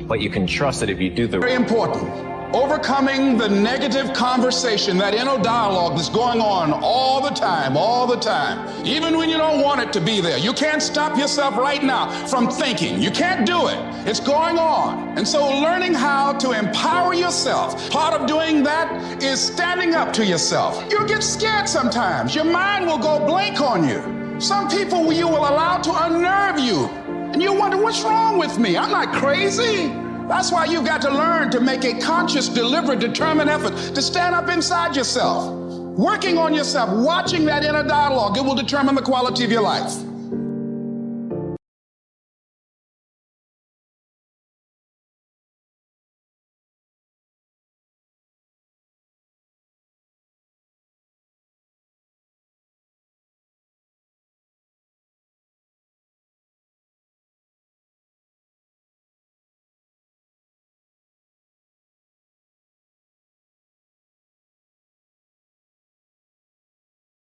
but you can trust that if you do the very important. Overcoming the negative conversation, that inner dialogue that's going on all the time, even when you don't want it to be there. You can't stop yourself right now from thinking. You can't do it. It's going on. And so learning how to empower yourself, part of doing that is standing up to yourself. You'll get scared sometimes. Your mind will go blank on you. Some people you will allow to unnerve you. And you wonder, what's wrong with me? I'm not crazy. That's why you've got to learn to make a conscious, deliberate, determined effort to stand up inside yourself. Working on yourself, watching that inner dialogue, it will determine the quality of your life.